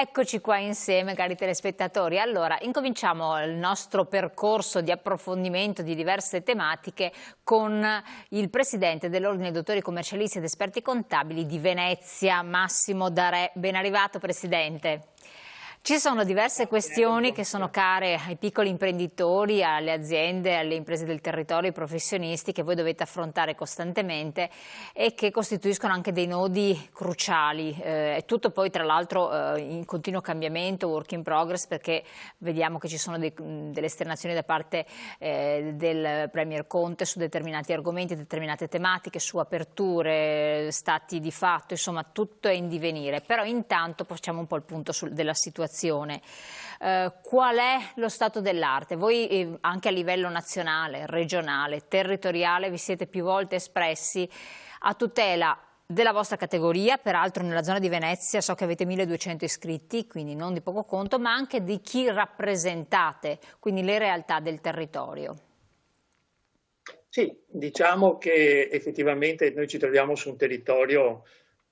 Eccoci qua insieme, cari telespettatori. Allora, incominciamo il nostro percorso di approfondimento di diverse tematiche con il presidente dell'Ordine dei Dottori Commercialisti ed Esperti Contabili di Venezia, Massimo Darè. Ben arrivato, Presidente. Ci sono diverse questioni che sono care ai piccoli imprenditori, alle aziende, alle imprese del territorio, ai professionisti che voi dovete affrontare costantemente e che costituiscono anche dei nodi cruciali. È tutto poi tra l'altro in continuo cambiamento, work in progress, perché vediamo che ci sono delle esternazioni da parte del Premier Conte su determinati argomenti, determinate tematiche, su aperture, stati di fatto, insomma tutto è in divenire. Però intanto facciamo un po' il punto della situazione. Qual è lo stato dell'arte? Voi anche a livello nazionale, regionale, territoriale vi siete più volte espressi a tutela della vostra categoria, peraltro nella zona di Venezia so che avete 1200 iscritti, quindi non di poco conto, ma anche di chi rappresentate, quindi le realtà del territorio. Sì, diciamo che effettivamente noi ci troviamo su un territorio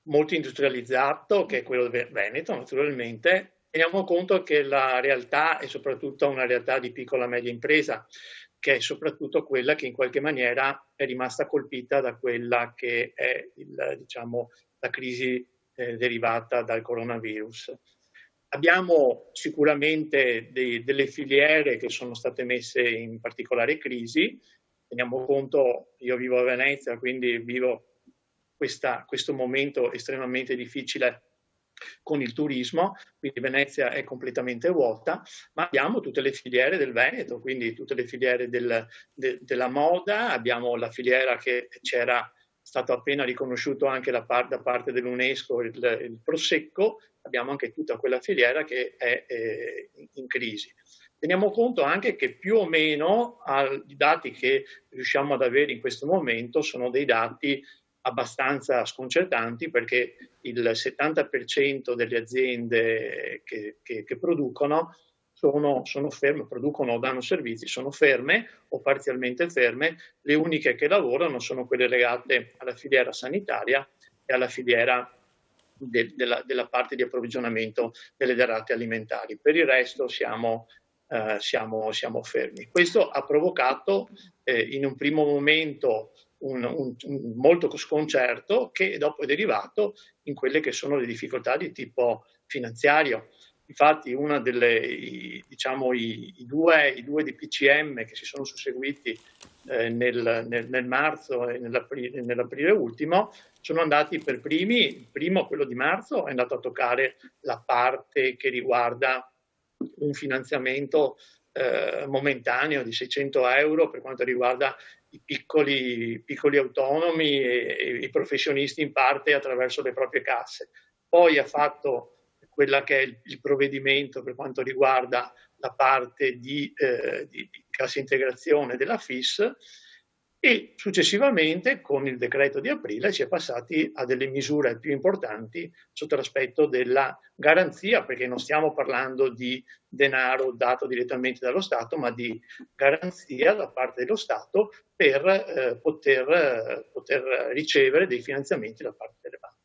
molto industrializzato, che è quello del Veneto, naturalmente. Teniamo conto che la realtà è soprattutto una realtà di piccola e media impresa, che è soprattutto quella che in qualche maniera è rimasta colpita da quella che è la crisi derivata dal coronavirus. Abbiamo sicuramente delle filiere che sono state messe in particolare crisi. Teniamo conto, io vivo a Venezia, quindi vivo questo momento estremamente difficile con il turismo, quindi Venezia è completamente vuota, ma abbiamo tutte le filiere del Veneto, quindi tutte le filiere della moda, abbiamo la filiera che c'era stato appena riconosciuto anche da parte dell'UNESCO, il Prosecco, abbiamo anche tutta quella filiera che è in crisi. Teniamo conto anche che più o meno i dati che riusciamo ad avere in questo momento sono dei dati abbastanza sconcertanti, perché il 70% delle aziende che producono sono ferme, producono o danno servizi, sono ferme o parzialmente ferme. Le uniche che lavorano sono quelle legate alla filiera sanitaria e alla filiera della parte di approvvigionamento delle derrate alimentari. Per il resto siamo fermi. Questo ha provocato in un primo momento un molto sconcerto, che dopo è derivato in quelle che sono le difficoltà di tipo finanziario. Infatti i due DPCM che si sono susseguiti nel marzo e nell'aprile ultimo sono andati per primi. Il primo, quello di marzo, è andato a toccare la parte che riguarda un finanziamento momentaneo di 600 euro per quanto riguarda i piccoli autonomi e i professionisti, in parte attraverso le proprie casse. Poi ha fatto quella che è il provvedimento per quanto riguarda la parte di cassa integrazione della FIS, e successivamente con il decreto di aprile si è passati a delle misure più importanti sotto l'aspetto della garanzia, perché non stiamo parlando di denaro dato direttamente dallo Stato, ma di garanzia da parte dello Stato per poter ricevere dei finanziamenti da parte delle banche.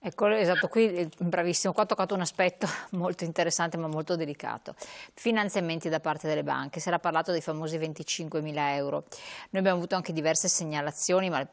Ecco, esatto, qui bravissimo, qua ha toccato un aspetto molto interessante ma molto delicato. Finanziamenti da parte delle banche, si era parlato dei famosi 25.000 euro. Noi abbiamo avuto anche diverse segnalazioni, ma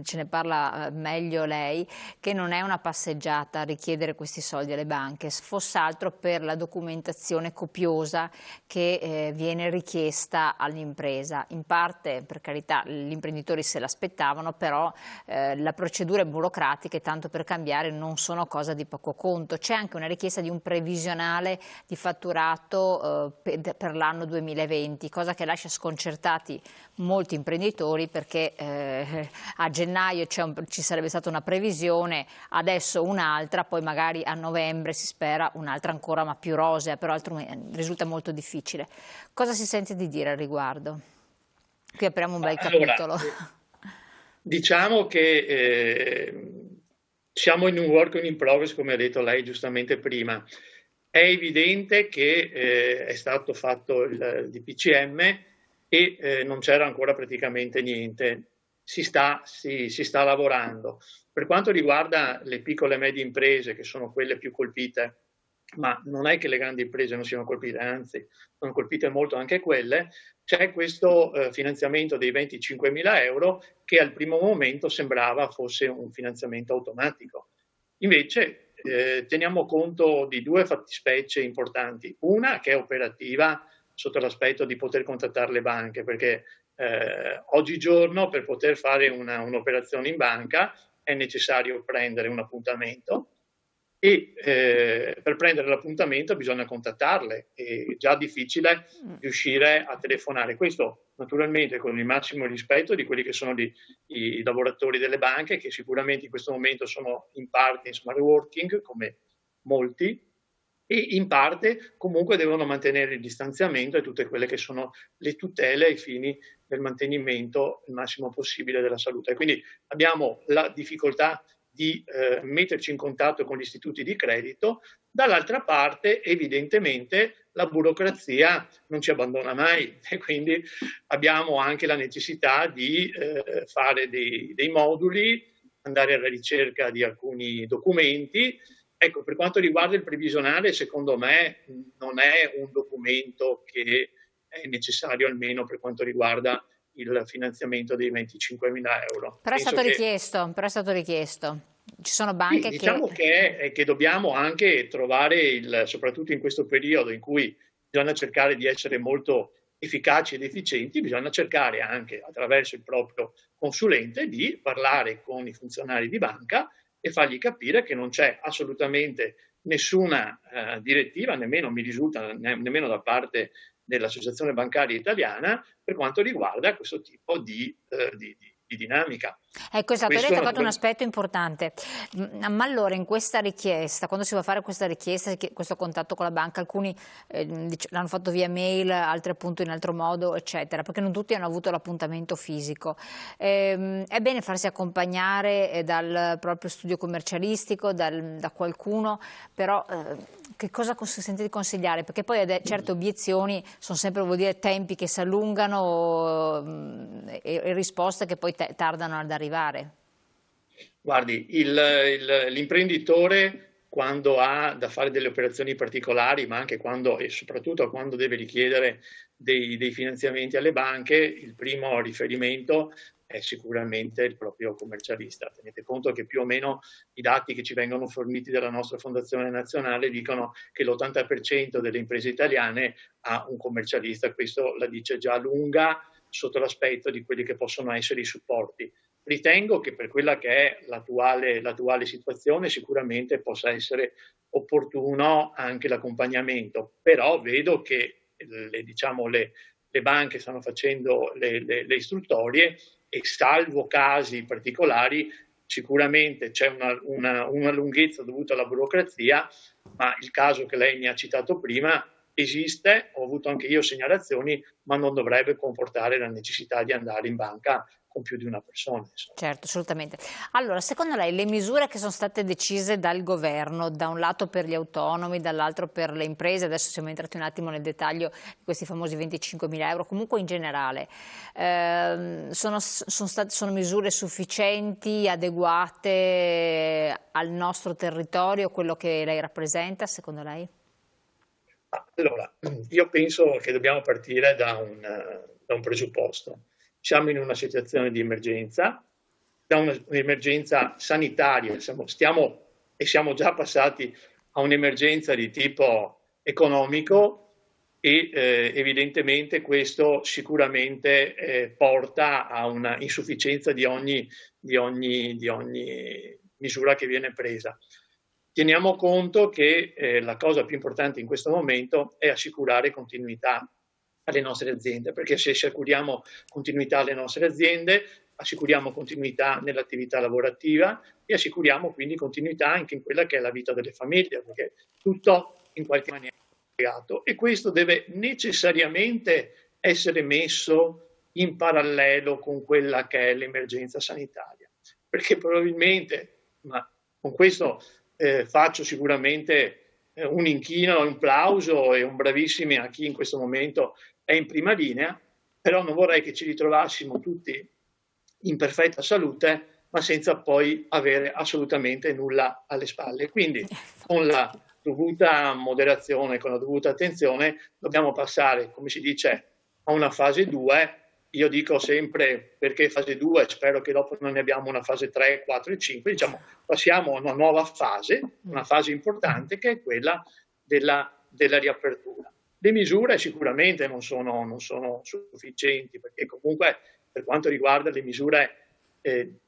ce ne parla meglio lei, che non è una passeggiata richiedere questi soldi alle banche, fosse altro per la documentazione copiosa che viene richiesta all'impresa. In parte, per carità, gli imprenditori se l'aspettavano, però la procedura è burocratica e tanto per cambiare non sono cosa di poco conto. C'è anche una richiesta di un previsionale di fatturato per l'anno 2020, cosa che lascia sconcertati molti imprenditori, perché a gennaio ci sarebbe stata una previsione, adesso un'altra, poi magari a novembre si spera un'altra ancora ma più rosea, però risulta molto difficile. Cosa si sente di dire al riguardo? Qui apriamo un bel capitolo. Diciamo che siamo in un work in progress, come ha detto lei giustamente prima. È evidente che è stato fatto il DPCM e non c'era ancora praticamente niente. Si sta lavorando. Per quanto riguarda le piccole e medie imprese, che sono quelle più colpite ma non è che le grandi imprese non siano colpite, anzi sono colpite molto anche quelle. C'è questo finanziamento dei 25.000 euro che al primo momento sembrava fosse un finanziamento automatico. Invece teniamo conto di due fattispecie importanti. Una che è operativa sotto l'aspetto di poter contattare le banche, perché oggigiorno per poter fare un'operazione in banca è necessario prendere un appuntamento e per prendere l'appuntamento bisogna contattarle, è già difficile riuscire a telefonare. Questo naturalmente con il massimo rispetto di quelli che sono i lavoratori delle banche, che sicuramente in questo momento sono in parte in smart working, come molti, e in parte comunque devono mantenere il distanziamento e tutte quelle che sono le tutele ai fini del mantenimento il massimo possibile della salute. Quindi abbiamo la difficoltà di metterci in contatto con gli istituti di credito. Dall'altra parte evidentemente la burocrazia non ci abbandona mai e quindi abbiamo anche la necessità di fare dei moduli, andare alla ricerca di alcuni documenti. Ecco, per quanto riguarda il previsionale, secondo me non è un documento che è necessario, almeno per quanto riguarda il finanziamento dei 25.000 euro. Però è stato richiesto, però è stato richiesto. Ci sono Sì, banche diciamo che dobbiamo anche trovare, soprattutto in questo periodo in cui bisogna cercare di essere molto efficaci ed efficienti, bisogna cercare anche attraverso il proprio consulente di parlare con i funzionari di banca e fargli capire che non c'è assolutamente nessuna direttiva, nemmeno mi risulta, nemmeno da parte dell'Associazione Bancaria Italiana, per quanto riguarda questo tipo di dinamica. Ecco, esatto, lei ha toccato un aspetto importante. Ma allora in questa richiesta, quando si va a fare questa richiesta, questo contatto con la banca, alcuni l'hanno fatto via mail, altri appunto in altro modo, eccetera, perché non tutti hanno avuto l'appuntamento fisico. È bene farsi accompagnare dal proprio studio commercialistico, da qualcuno, però che cosa sente di consigliare? Perché poi certe obiezioni sono sempre, vuol dire, tempi che si allungano e risposte che poi tardano ad arrivare. Guardi, l'imprenditore quando ha da fare delle operazioni particolari, ma anche quando e soprattutto quando deve richiedere dei finanziamenti alle banche, il primo riferimento è sicuramente il proprio commercialista. Tenete conto che più o meno i dati che ci vengono forniti dalla nostra Fondazione Nazionale dicono che l'80% delle imprese italiane ha un commercialista, questo la dice già lunga sotto l'aspetto di quelli che possono essere i supporti. Ritengo che per quella che è l'attuale situazione sicuramente possa essere opportuno anche l'accompagnamento, però vedo che le banche stanno facendo le istruttorie e salvo casi particolari sicuramente c'è una lunghezza dovuta alla burocrazia, ma il caso che lei mi ha citato prima esiste, ho avuto anche io segnalazioni, ma non dovrebbe comportare la necessità di andare in banca con più di una persona. Insomma. Certo, assolutamente. Allora, secondo lei le misure che sono state decise dal governo, da un lato per gli autonomi, dall'altro per le imprese, adesso siamo entrati un attimo nel dettaglio di questi famosi 25.000 euro, comunque in generale, sono misure sufficienti, adeguate al nostro territorio, quello che lei rappresenta, secondo lei? Allora, io penso che dobbiamo partire da un presupposto. Siamo in una situazione di emergenza, da un'emergenza sanitaria, siamo già passati a un'emergenza di tipo economico e evidentemente questo sicuramente porta a una insufficienza di ogni misura che viene presa. Teniamo conto che la cosa più importante in questo momento è assicurare continuità alle nostre aziende, perché se assicuriamo continuità alle nostre aziende, assicuriamo continuità nell'attività lavorativa e assicuriamo quindi continuità anche in quella che è la vita delle famiglie, perché tutto in qualche maniera è legato e questo deve necessariamente essere messo in parallelo con quella che è l'emergenza sanitaria, perché probabilmente, ma con questo faccio sicuramente un inchino, un plauso e un bravissimi a chi in questo momento è in prima linea, però non vorrei che ci ritrovassimo tutti in perfetta salute, ma senza poi avere assolutamente nulla alle spalle. Quindi con dovuta moderazione, con la dovuta attenzione, dobbiamo passare, come si dice, a una fase 2. Io dico sempre, perché fase 2, spero che dopo non ne abbiamo una fase 3, 4 e 5, diciamo, passiamo a una nuova fase, una fase importante che è quella della riapertura. Le misure sicuramente non sono sufficienti, perché comunque per quanto riguarda le misure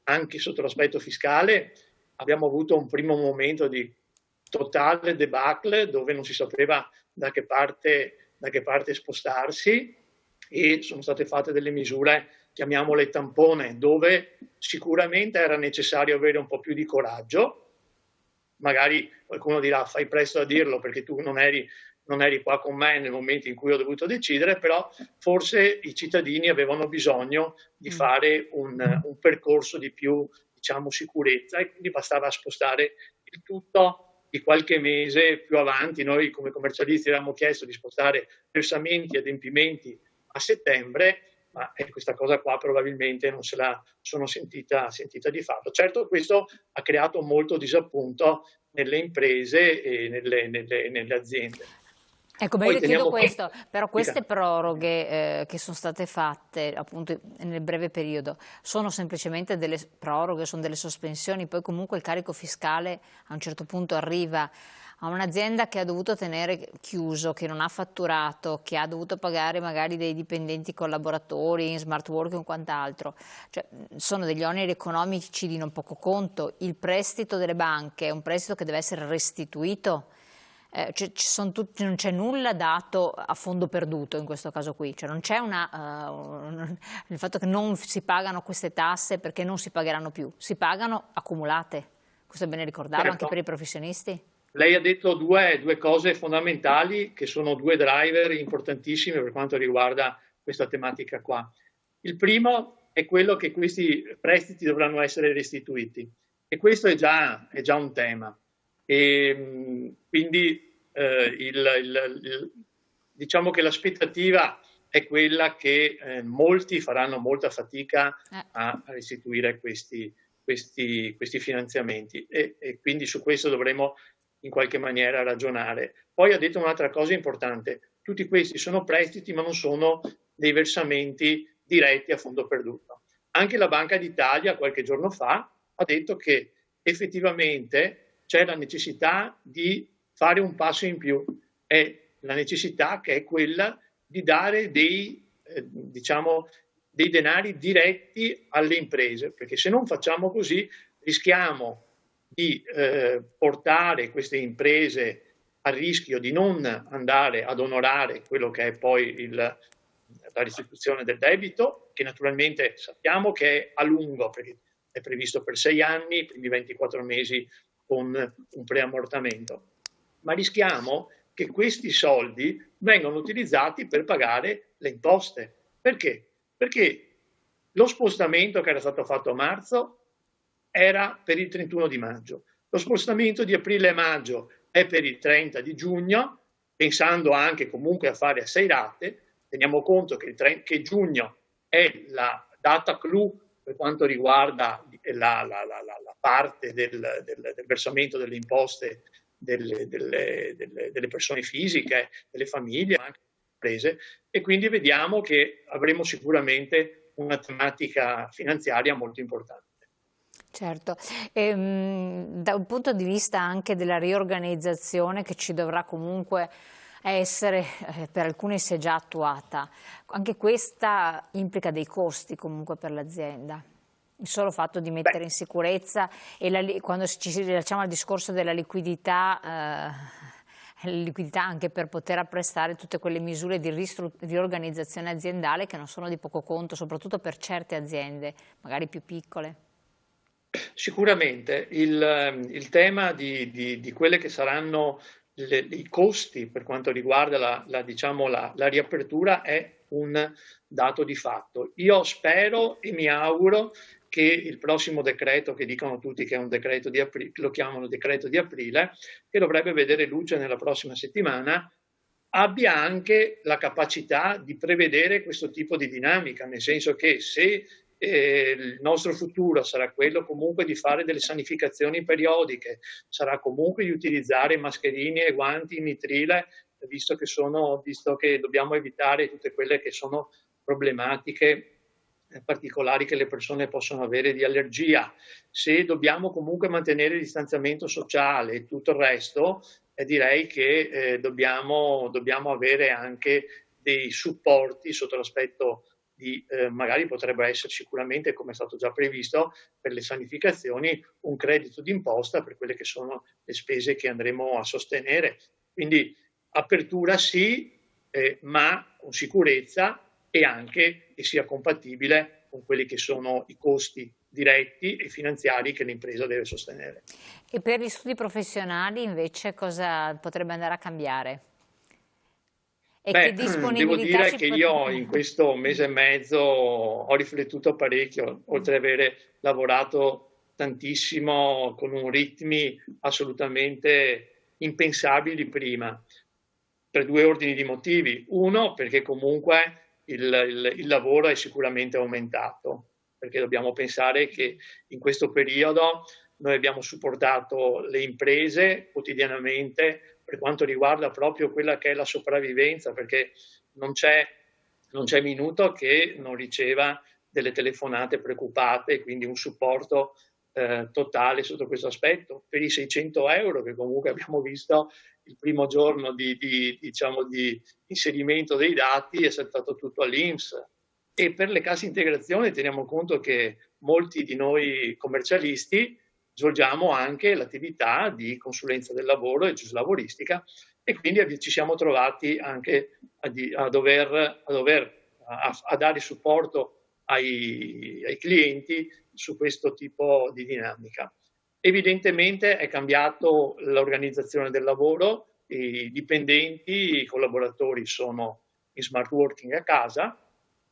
anche sotto l'aspetto fiscale abbiamo avuto un primo momento di totale debacle dove non si sapeva da che parte spostarsi, e sono state fatte delle misure, chiamiamole tampone, dove sicuramente era necessario avere un po' più di coraggio. Magari qualcuno dirà fai presto a dirlo perché tu non eri qua con me nel momento in cui ho dovuto decidere, però forse i cittadini avevano bisogno di fare un percorso di più, diciamo, sicurezza, e quindi bastava spostare il tutto di qualche mese più avanti. Noi come commercialisti avevamo chiesto di spostare versamenti e adempimenti a settembre, ma questa cosa qua probabilmente non se la sono sentita di fatto. Certo, questo ha creato molto disappunto nelle imprese e nelle aziende. Ecco, ma io le chiedo questo, però queste proroghe che sono state fatte appunto nel breve periodo sono semplicemente delle proroghe, sono delle sospensioni, poi comunque il carico fiscale a un certo punto arriva a un'azienda che ha dovuto tenere chiuso, che non ha fatturato, che ha dovuto pagare magari dei dipendenti collaboratori in smart working o quant'altro. Cioè, sono degli oneri economici di non poco conto. Il prestito delle banche è un prestito che deve essere restituito. Non c'è nulla dato a fondo perduto in questo caso qui, cioè non c'è il fatto che non si pagano queste tasse perché non si pagheranno più, si pagano accumulate. Questo è bene ricordarlo anche per i professionisti. Lei ha detto due cose fondamentali che sono due driver importantissimi per quanto riguarda questa tematica qua. Il primo è quello che questi prestiti dovranno essere restituiti, e questo è già un tema. E quindi diciamo che l'aspettativa è quella che molti faranno molta fatica a restituire questi finanziamenti, e quindi su questo dovremo in qualche maniera ragionare. Poi ha detto un'altra cosa importante: tutti questi sono prestiti ma non sono dei versamenti diretti a fondo perduto. Anche la Banca d'Italia qualche giorno fa ha detto che effettivamente c'è la necessità di fare un passo in più, è la necessità che è quella di dare dei denari diretti alle imprese, perché se non facciamo così rischiamo di portare queste imprese al rischio di non andare ad onorare quello che è poi la restituzione del debito, che naturalmente sappiamo che è a lungo, perché è previsto per 6 anni, quindi 24 mesi con un preammortamento, ma rischiamo che questi soldi vengano utilizzati per pagare le imposte. Perché? Perché lo spostamento che era stato fatto a marzo era per il 31 di maggio, lo spostamento di aprile e maggio è per il 30 di giugno, pensando anche comunque a fare a 6 rate. Teniamo conto che giugno è la data clou per quanto riguarda la parte del versamento delle imposte delle persone fisiche, delle famiglie, ma anche delle imprese, e quindi vediamo che avremo sicuramente una tematica finanziaria molto importante. Certo, da un punto di vista anche della riorganizzazione che ci dovrà comunque essere, per alcuni si è già attuata, anche questa implica dei costi comunque per l'azienda. Il solo fatto di mettere in sicurezza, e quando ci rilasciamo al discorso della liquidità anche per poter apprestare tutte quelle misure di riorganizzazione aziendale che non sono di poco conto, soprattutto per certe aziende, magari più piccole. Sicuramente il tema di quelle che saranno i costi per quanto riguarda la riapertura è un dato di fatto. Io spero e mi auguro che il prossimo decreto, che dicono tutti che è un decreto di aprile, lo chiamano decreto di aprile, che dovrebbe vedere luce nella prossima settimana, abbia anche la capacità di prevedere questo tipo di dinamica, nel senso che se il nostro futuro sarà quello comunque di fare delle sanificazioni periodiche, sarà comunque di utilizzare mascherine e guanti in nitrile, visto che dobbiamo evitare tutte quelle che sono problematiche particolari che le persone possono avere di allergia. Se dobbiamo comunque mantenere il distanziamento sociale e tutto il resto, direi che dobbiamo avere anche dei supporti sotto l'aspetto di, magari potrebbe essere sicuramente, come è stato già previsto, per le sanificazioni, un credito d'imposta per quelle che sono le spese che andremo a sostenere. Quindi apertura sì, ma con sicurezza e anche che sia compatibile con quelli che sono i costi diretti e finanziari che l'impresa deve sostenere. E per gli studi professionali invece cosa potrebbe andare a cambiare? E che Beh, devo disponibilità dire ci che io in questo mese e mezzo ho riflettuto parecchio, oltre ad avere lavorato tantissimo con ritmi assolutamente impensabili prima, per due ordini di motivi. Uno, perché comunque il lavoro è sicuramente aumentato, perché dobbiamo pensare che in questo periodo noi abbiamo supportato le imprese quotidianamente per quanto riguarda proprio quella che è la sopravvivenza, perché non c'è minuto che non riceva delle telefonate preoccupate, quindi un supporto totale sotto questo aspetto. Per i 600 euro che comunque abbiamo visto il primo giorno diciamo, di inserimento dei dati è saltato tutto all'INPS. E per le casse integrazione teniamo conto che molti di noi commercialisti svolgiamo anche l'attività di consulenza del lavoro e giuslavoristica e quindi ci siamo trovati anche a dare supporto ai clienti su questo tipo di dinamica. Evidentemente è cambiato l'organizzazione del lavoro, i dipendenti, i collaboratori sono in smart working a casa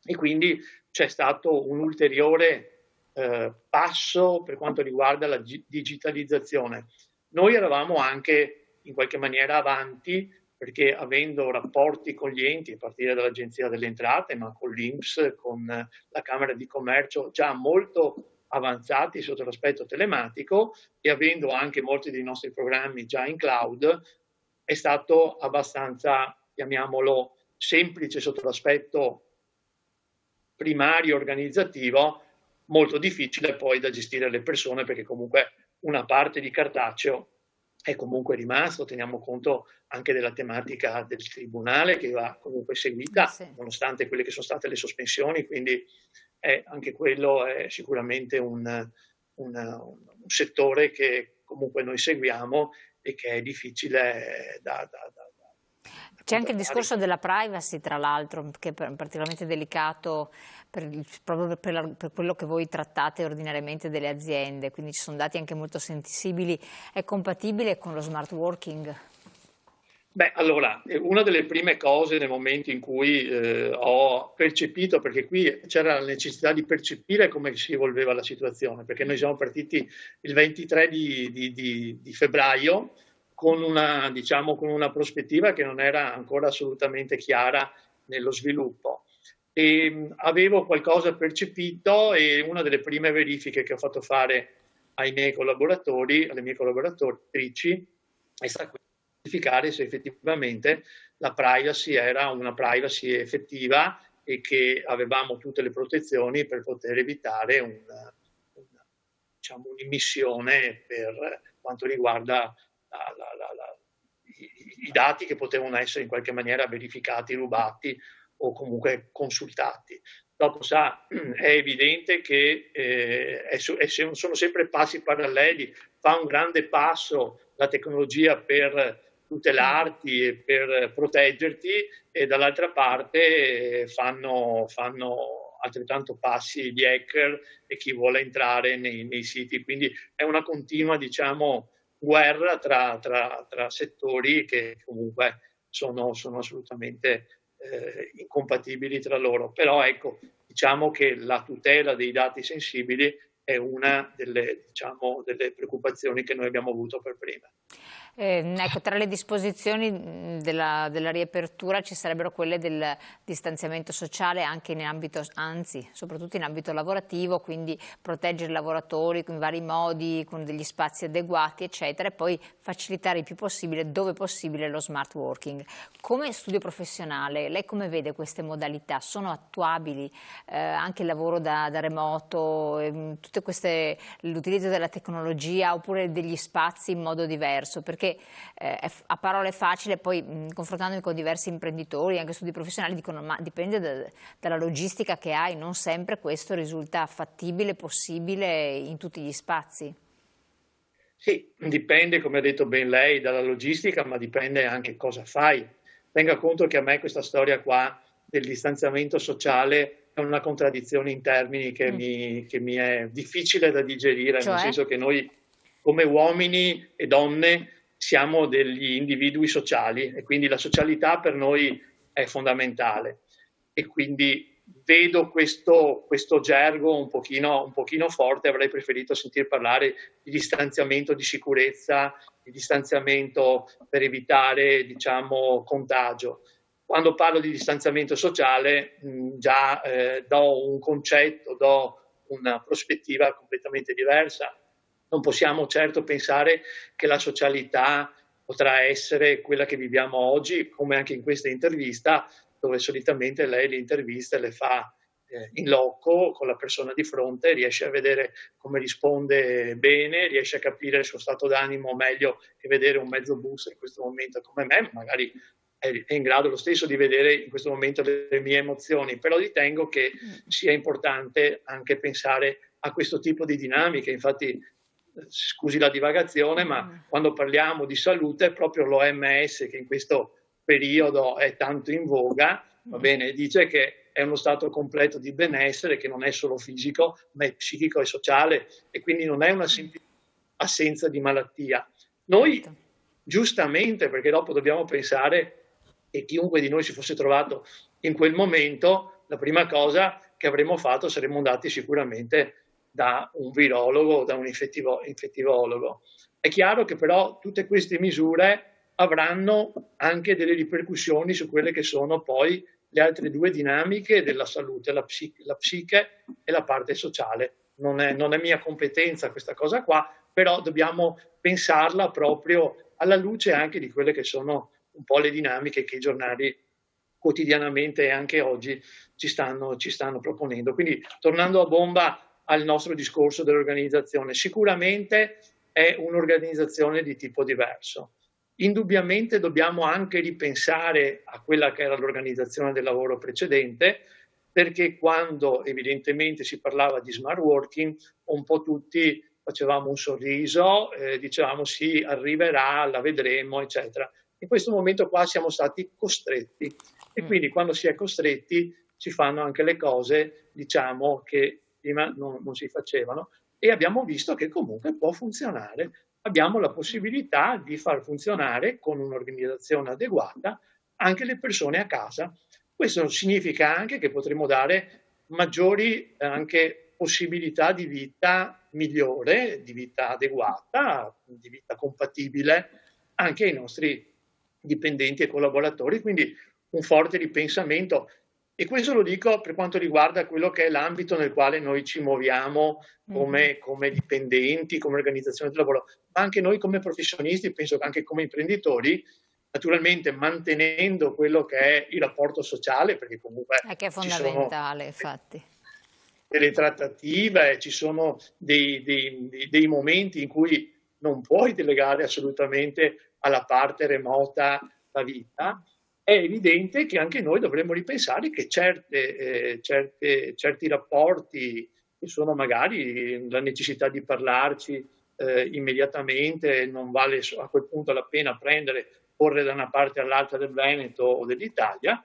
e quindi c'è stato un ulteriore passo per quanto riguarda la digitalizzazione. Noi eravamo anche in qualche maniera avanti perché avendo rapporti con gli enti, a partire dall'Agenzia delle Entrate, ma con l'INPS, con la Camera di Commercio, già molto avanzati sotto l'aspetto telematico e avendo anche molti dei nostri programmi già in cloud, è stato abbastanza, chiamiamolo, semplice sotto l'aspetto primario organizzativo, molto difficile poi da gestire le persone perché comunque una parte di cartaceo è comunque rimasto, teniamo conto anche della tematica del tribunale che va comunque seguita, sì, nonostante quelle che sono state le sospensioni, quindi anche quello è sicuramente un settore che comunque noi seguiamo e che è difficile da c'è anche il discorso della privacy, tra l'altro, che è particolarmente delicato proprio per quello che voi trattate ordinariamente delle aziende, quindi ci sono dati anche molto sensibili. È compatibile con lo smart working? Beh, allora, una delle prime cose nel momento in cui ho percepito, perché qui c'era la necessità di percepire come si evolveva la situazione, perché noi siamo partiti il 23 di febbraio, con una prospettiva che non era ancora assolutamente chiara nello sviluppo. E avevo qualcosa percepito e una delle prime verifiche che ho fatto fare ai miei collaboratori, alle mie collaboratrici, è stata verificare se effettivamente la privacy era una privacy effettiva e che avevamo tutte le protezioni per poter evitare un'immissione per quanto riguarda i dati che potevano essere in qualche maniera verificati, rubati o comunque consultati. Dopo è evidente che sono sempre passi paralleli, fa un grande passo la tecnologia per tutelarti e per proteggerti e dall'altra parte fanno altrettanto passi gli hacker e chi vuole entrare nei siti, quindi è una continua, diciamo, guerra tra settori che comunque sono assolutamente incompatibili tra loro. Però ecco, diciamo che la tutela dei dati sensibili è una delle, diciamo, delle preoccupazioni che noi abbiamo avuto per prima. Ecco, tra le disposizioni della riapertura ci sarebbero quelle del distanziamento sociale anche in ambito, anzi, soprattutto in ambito lavorativo, quindi proteggere i lavoratori in vari modi, con degli spazi adeguati, eccetera, e poi facilitare il più possibile, dove possibile, lo smart working. Come studio professionale, lei come vede queste modalità? Sono attuabili? Anche il lavoro da remoto, tutte queste, l'utilizzo della tecnologia oppure degli spazi in modo diverso? Perché a parole è facile, poi confrontandomi con diversi imprenditori, anche studi professionali, dicono ma dipende dalla logistica che hai, non sempre questo risulta fattibile, possibile in tutti gli spazi. Sì, dipende, come ha detto ben lei, dalla logistica, ma dipende anche cosa fai. Tenga conto che a me questa storia qua del distanziamento sociale è una contraddizione in termini che mi è difficile da digerire, nel Cioè? senso che noi come uomini e donne siamo degli individui sociali e quindi la socialità per noi è fondamentale. E quindi vedo questo gergo un pochino forte, avrei preferito sentir parlare di distanziamento di sicurezza, di distanziamento per evitare, diciamo, contagio. Quando parlo di distanziamento sociale già do un concetto, do una prospettiva completamente diversa. Non possiamo certo pensare che la socialità potrà essere quella che viviamo oggi, come anche in questa intervista, dove solitamente lei le interviste le fa in loco con la persona di fronte, riesce a vedere come risponde bene, riesce a capire il suo stato d'animo meglio che vedere un mezzo bus in questo momento come me, magari è in grado lo stesso di vedere in questo momento le mie emozioni, però ritengo che sia importante anche pensare a questo tipo di dinamiche. Infatti, scusi la divagazione, ma quando parliamo di salute, proprio l'OMS, che in questo periodo è tanto in voga, va bene, dice che è uno stato completo di benessere che non è solo fisico, ma è psichico e sociale, e quindi non è una semplice assenza di malattia. Noi, giustamente, perché dopo dobbiamo pensare che chiunque di noi si fosse trovato in quel momento, la prima cosa che avremmo fatto saremmo andati sicuramente da un virologo o da un infettivologo. È chiaro che però tutte queste misure avranno anche delle ripercussioni su quelle che sono poi le altre due dinamiche della salute, la psiche e la parte sociale. Non è mia competenza questa cosa qua, però dobbiamo pensarla proprio alla luce anche di quelle che sono un po' le dinamiche che i giornali quotidianamente e anche oggi ci stanno proponendo. Quindi, tornando a bomba al nostro discorso dell'organizzazione, sicuramente è un'organizzazione di tipo diverso. Indubbiamente dobbiamo anche ripensare a quella che era l'organizzazione del lavoro precedente, perché quando evidentemente si parlava di smart working, un po' tutti facevamo un sorriso, dicevamo sì, arriverà, la vedremo, eccetera. In questo momento qua siamo stati costretti e quindi quando si è costretti si fanno anche le cose, diciamo, che prima non si facevano, e abbiamo visto che comunque può funzionare. Abbiamo la possibilità di far funzionare con un'organizzazione adeguata anche le persone a casa. Questo significa anche che potremo dare maggiori anche possibilità di vita migliore, di vita adeguata, di vita compatibile anche ai nostri dipendenti e collaboratori, quindi un forte ripensamento. E questo lo dico per quanto riguarda quello che è l'ambito nel quale noi ci muoviamo come dipendenti, come organizzazione del lavoro, ma anche noi come professionisti, penso che anche come imprenditori, naturalmente mantenendo quello che è il rapporto sociale, perché comunque che è fondamentale, infatti. Delle trattative, ci sono dei momenti in cui non puoi delegare assolutamente alla parte remota la vita. È evidente che anche noi dovremmo ripensare che certi rapporti, che sono magari la necessità di parlarci immediatamente, non vale a quel punto la pena correre da una parte all'altra del Veneto o dell'Italia,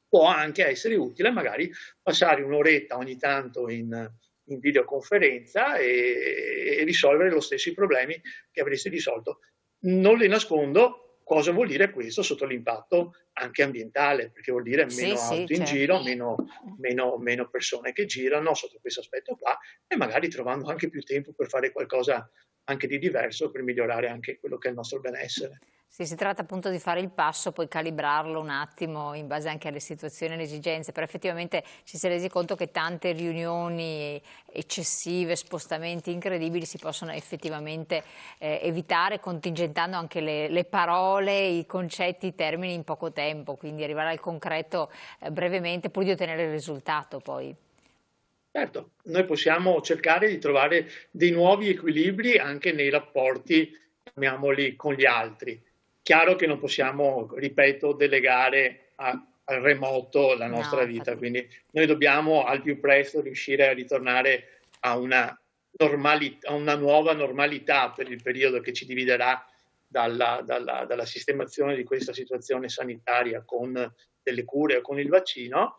può anche essere utile magari passare un'oretta ogni tanto in videoconferenza e risolvere lo stesso i problemi che avresti risolto. Non le nascondo, cosa vuol dire questo sotto l'impatto anche ambientale, perché vuol dire Sì, meno sì, auto in certo. giro, meno persone che girano sotto questo aspetto qua, e magari trovando anche più tempo per fare qualcosa anche di diverso per migliorare anche quello che è il nostro benessere. Sì, si tratta appunto di fare il passo, poi calibrarlo un attimo in base anche alle situazioni e alle esigenze, però effettivamente ci si è resi conto che tante riunioni eccessive, spostamenti incredibili si possono effettivamente evitare contingentando anche le parole, i concetti, i termini in poco tempo, quindi arrivare al concreto brevemente pur di ottenere il risultato poi. Certo, noi possiamo cercare di trovare dei nuovi equilibri anche nei rapporti, chiamiamoli, con gli altri. Chiaro che non possiamo, ripeto, delegare al remoto la No, nostra vita, infatti. quindi noi dobbiamo al più presto riuscire a ritornare a a una nuova normalità per il periodo che ci dividerà dalla sistemazione di questa situazione sanitaria con delle cure o con il vaccino,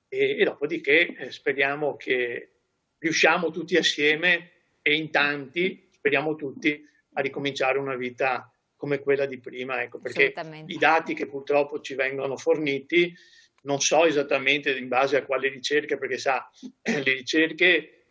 e dopodiché speriamo che riusciamo tutti assieme e in tanti, speriamo tutti, a ricominciare una vita come quella di prima, ecco, perché i Assolutamente. dati che purtroppo ci vengono forniti non so esattamente in base a quale ricerca, perché sa, le ricerche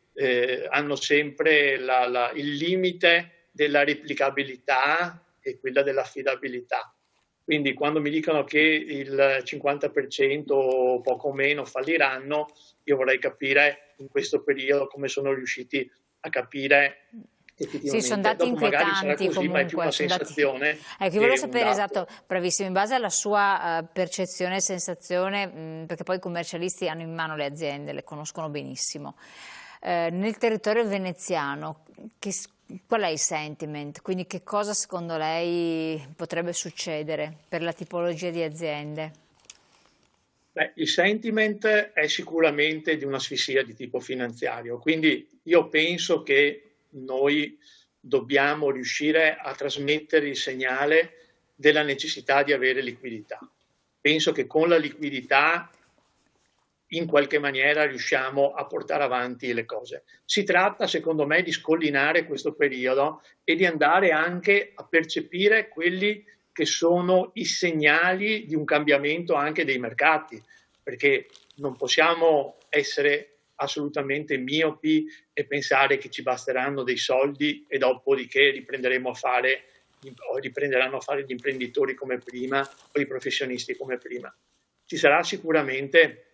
hanno sempre il limite della replicabilità e quella dell'affidabilità. Quindi quando mi dicono che il 50% o poco meno falliranno, io vorrei capire in questo periodo come sono riusciti a capire Sì, sono effettivamente. dati Dopo magari sarà inquietanti così, ma è più comunque, una sono dati. sensazione Ecco, io volevo che un sapere, esatto, dato. bravissimo, in base alla sua percezione e sensazione, perché poi i commercialisti hanno in mano le aziende, le conoscono benissimo. Nel territorio veneziano, qual è il sentiment? Quindi che cosa secondo lei potrebbe succedere per la tipologia di aziende? Beh, il sentiment è sicuramente di un'asfissia di tipo finanziario, quindi io penso che noi dobbiamo riuscire a trasmettere il segnale della necessità di avere liquidità. Penso che con la liquidità in qualche maniera riusciamo a portare avanti le cose. Si tratta, secondo me, di scollinare questo periodo e di andare anche a percepire quelli che sono i segnali di un cambiamento anche dei mercati, perché non possiamo essere assolutamente miopi e pensare che ci basteranno dei soldi e dopodiché riprenderanno a fare gli imprenditori come prima o i professionisti come prima. Ci sarà sicuramente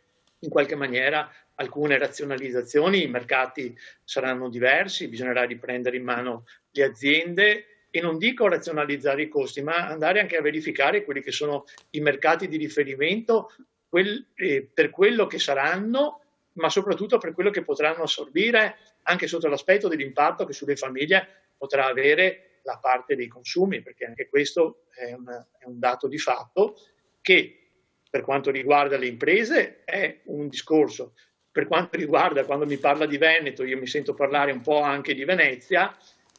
in qualche maniera alcune razionalizzazioni, i mercati saranno diversi, bisognerà riprendere in mano le aziende e non dico razionalizzare i costi, ma andare anche a verificare quelli che sono i mercati di riferimento per quello che saranno, ma soprattutto per quello che potranno assorbire anche sotto l'aspetto dell'impatto che sulle famiglie potrà avere la parte dei consumi, perché anche questo è un dato di fatto che per quanto riguarda le imprese è un discorso. Per quanto riguarda, quando mi parla di Veneto, io mi sento parlare un po' anche di Venezia,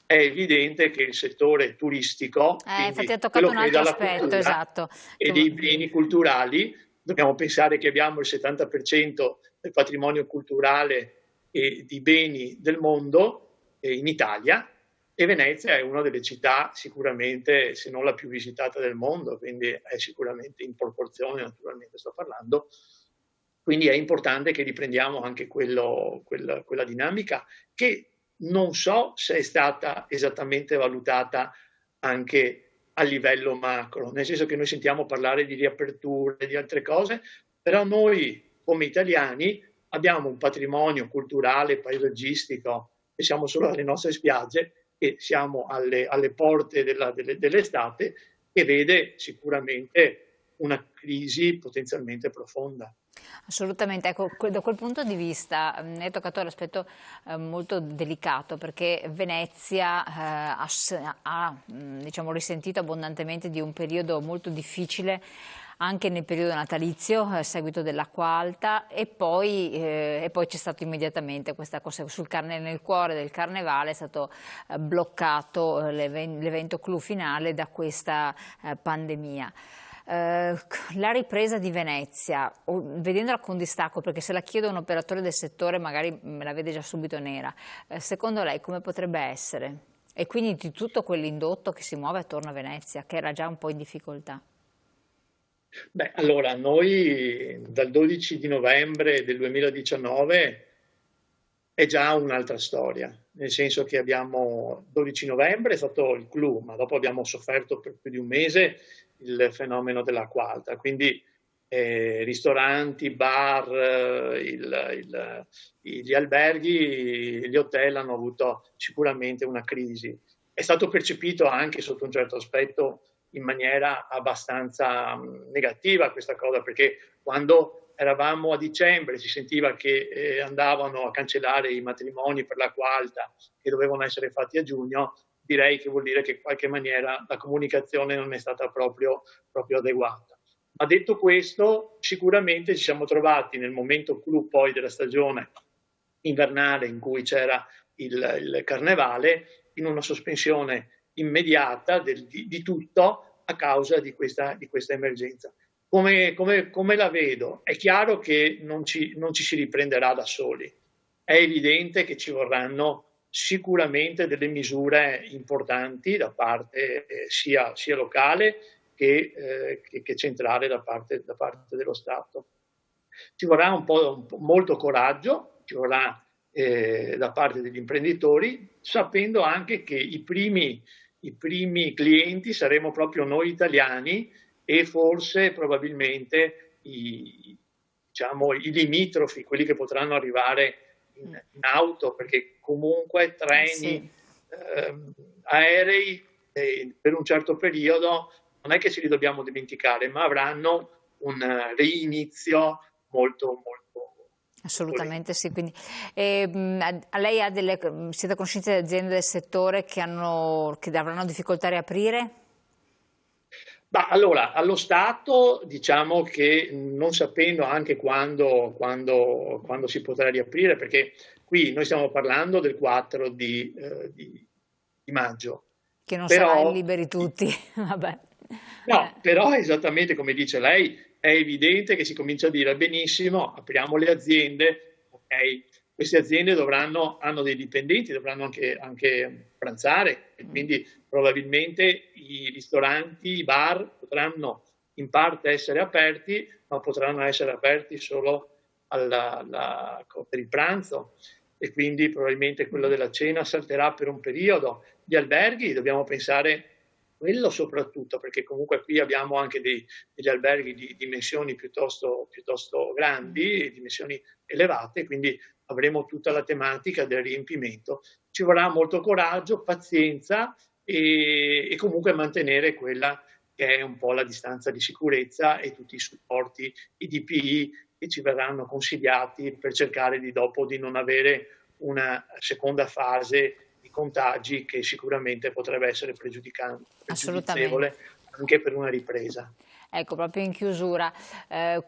è evidente che il settore turistico, Infatti ha quindi toccato quello un che è altro dalla aspetto, cultura esatto. e dei beni culturali, dobbiamo pensare che abbiamo il 70% del patrimonio culturale e di beni del mondo in Italia, e Venezia è una delle città sicuramente, se non la più visitata del mondo, quindi è sicuramente in proporzione, naturalmente sto parlando, quindi è importante che riprendiamo anche quella dinamica che non so se è stata esattamente valutata anche a livello macro, nel senso che noi sentiamo parlare di riaperture, di altre cose, però noi come italiani abbiamo un patrimonio culturale, paesaggistico, e siamo solo alle nostre spiagge, e siamo alle porte dell'estate, che vede sicuramente una crisi potenzialmente profonda. Assolutamente, ecco, da quel punto di vista hai toccato l'aspetto molto delicato perché Venezia diciamo, risentito abbondantemente di un periodo molto difficile anche nel periodo natalizio, a seguito dell'acqua alta, e poi c'è stato immediatamente questa cosa nel cuore del carnevale è stato bloccato l'evento clou finale da questa pandemia. La ripresa di Venezia, vedendola con distacco, perché se la chiedo a un operatore del settore magari me la vede già subito nera, secondo lei come potrebbe essere? E quindi di tutto quell'indotto che si muove attorno a Venezia, che era già un po' in difficoltà. Beh, allora, noi dal 12 di novembre del 2019 è già un'altra storia, nel senso che abbiamo 12 novembre è stato il clou, ma dopo abbiamo sofferto per più di un mese il fenomeno dell'acqua alta, quindi ristoranti, bar, gli alberghi, gli hotel hanno avuto sicuramente una crisi. È stato percepito anche sotto un certo aspetto in maniera abbastanza negativa questa cosa, perché quando eravamo a dicembre si sentiva che andavano a cancellare i matrimoni per l'acqua alta che dovevano essere fatti a giugno, direi che vuol dire che in qualche maniera la comunicazione non è stata proprio adeguata. Ma detto questo, sicuramente ci siamo trovati nel momento clou poi della stagione invernale in cui c'era il carnevale in una sospensione immediata di tutto a causa di questa emergenza. Come la vedo? È chiaro che non ci si riprenderà da soli. È evidente che ci vorranno sicuramente delle misure importanti da parte sia locale che centrale da parte dello Stato. Ci vorrà molto coraggio, ci vorrà da parte degli imprenditori, sapendo anche che i primi clienti saremo proprio noi italiani e forse probabilmente diciamo, i limitrofi, quelli che potranno arrivare in auto, perché comunque treni, Sì. Aerei per un certo periodo non è che ce li dobbiamo dimenticare, ma avranno un reinizio molto Assolutamente sì, quindi a lei siete a conoscenza di aziende del settore che avranno difficoltà a riaprire? Ma allora, allo Stato diciamo che non sapendo anche quando si potrà riaprire, perché qui noi stiamo parlando del 4 di maggio, Che non sarà il però liberi tutti, vabbè. no, però esattamente come dice lei, è evidente che si comincia a dire benissimo, apriamo le aziende, ok, queste aziende hanno dei dipendenti, dovranno anche pranzare, e quindi probabilmente i ristoranti, i bar potranno in parte essere aperti, ma potranno essere aperti solo per il pranzo e quindi probabilmente quello della cena salterà per un periodo. Gli alberghi dobbiamo pensare quello soprattutto, perché comunque qui abbiamo anche degli alberghi di dimensioni piuttosto grandi, dimensioni elevate, quindi avremo tutta la tematica del riempimento. Ci vorrà molto coraggio, pazienza e comunque mantenere quella che è un po' la distanza di sicurezza e tutti i supporti, i DPI che ci verranno consigliati per cercare dopo di non avere una seconda fase di contagi che sicuramente potrebbe essere pregiudizievole Assolutamente. anche per una ripresa. Ecco, proprio in chiusura,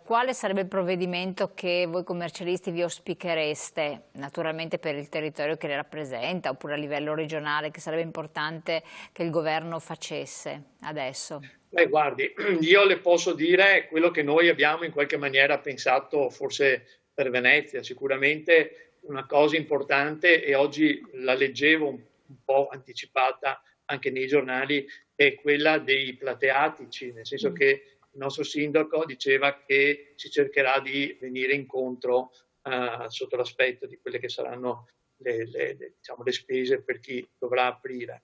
quale sarebbe il provvedimento che voi commercialisti vi auspichereste, naturalmente per il territorio che le rappresenta, oppure a livello regionale, che sarebbe importante che il governo facesse adesso? Beh, guardi, io le posso dire quello che noi abbiamo in qualche maniera pensato forse per Venezia, sicuramente una cosa importante e oggi la leggevo un po' anticipata anche nei giornali, è quella dei plateatici, nel senso che il nostro sindaco diceva che si cercherà di venire incontro sotto l'aspetto di quelle che saranno diciamo, le spese per chi dovrà aprire.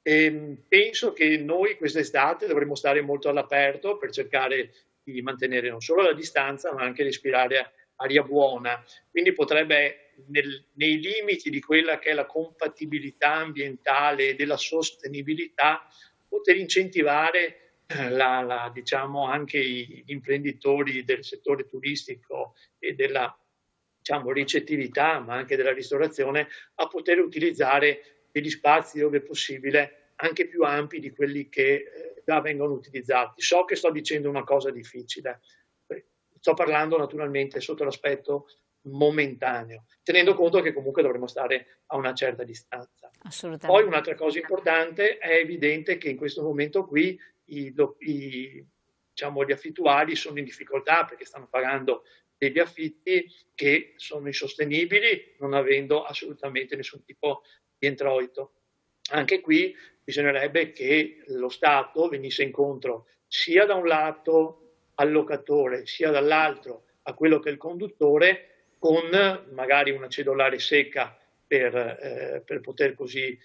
Penso che noi quest'estate dovremmo stare molto all'aperto per cercare di mantenere non solo la distanza, ma anche respirare aria buona. Quindi potrebbe, nei limiti di quella che è la compatibilità ambientale e della sostenibilità, poter incentivare diciamo, anche gli imprenditori del settore turistico e della diciamo, ricettività, ma anche della ristorazione, a poter utilizzare degli spazi dove è possibile anche più ampi di quelli che già vengono utilizzati. So che sto dicendo una cosa difficile, sto parlando naturalmente sotto l'aspetto momentaneo, tenendo conto che comunque dovremo stare a una certa distanza. Poi Assolutamente. un'altra cosa importante, è evidente che in questo momento qui diciamo, gli affittuari sono in difficoltà perché stanno pagando degli affitti che sono insostenibili non avendo assolutamente nessun tipo di introito. Anche qui bisognerebbe che lo Stato venisse incontro sia da un lato al locatore, sia dall'altro a quello che è il conduttore, con magari una cedolare secca per poter così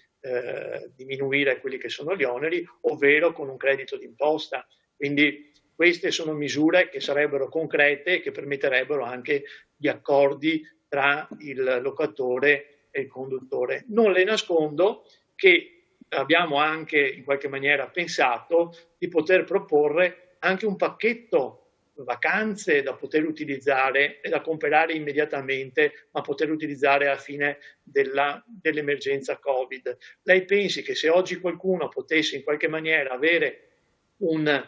diminuire quelli che sono gli oneri, ovvero con un credito d'imposta. Quindi queste sono misure che sarebbero concrete e che permetterebbero anche gli accordi tra il locatore e il conduttore. Non le nascondo che abbiamo anche in qualche maniera pensato di poter proporre anche un pacchetto vacanze da poter utilizzare e da comprare immediatamente, ma poter utilizzare alla fine dell'emergenza Covid. Lei pensi che se oggi qualcuno potesse in qualche maniera avere un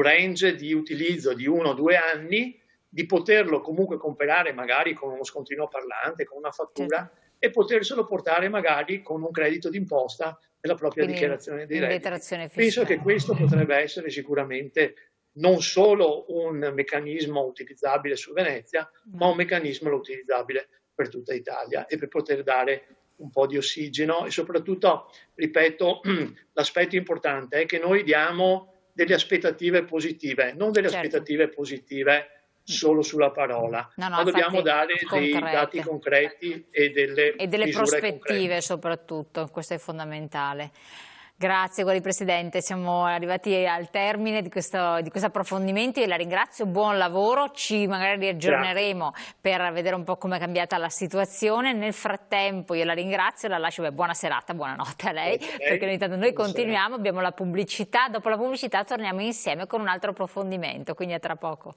range di utilizzo di 1 o 2 anni, di poterlo comunque comprare magari con uno scontrino parlante, con una fattura, e poterselo portare magari con un credito d'imposta nella propria dichiarazione dei redditi. Penso che questo potrebbe essere sicuramente non solo un meccanismo utilizzabile su Venezia, ma un meccanismo utilizzabile per tutta Italia e per poter dare un po' di ossigeno e soprattutto, ripeto, l'aspetto importante è che noi diamo delle aspettative positive, non delle aspettative positive solo sulla parola, ma dobbiamo dare dei dati concreti e delle prospettive concrete. Soprattutto, questo è fondamentale. Grazie, guardi Presidente, siamo arrivati al termine di questo approfondimento, io la ringrazio, buon lavoro, ci magari riaggiorneremo per vedere un po' come è cambiata la situazione, nel frattempo io la ringrazio, la lascio, buona serata, buonanotte a lei, perché ogni tanto noi continuiamo, abbiamo la pubblicità, dopo la pubblicità torniamo insieme con un altro approfondimento, quindi a tra poco.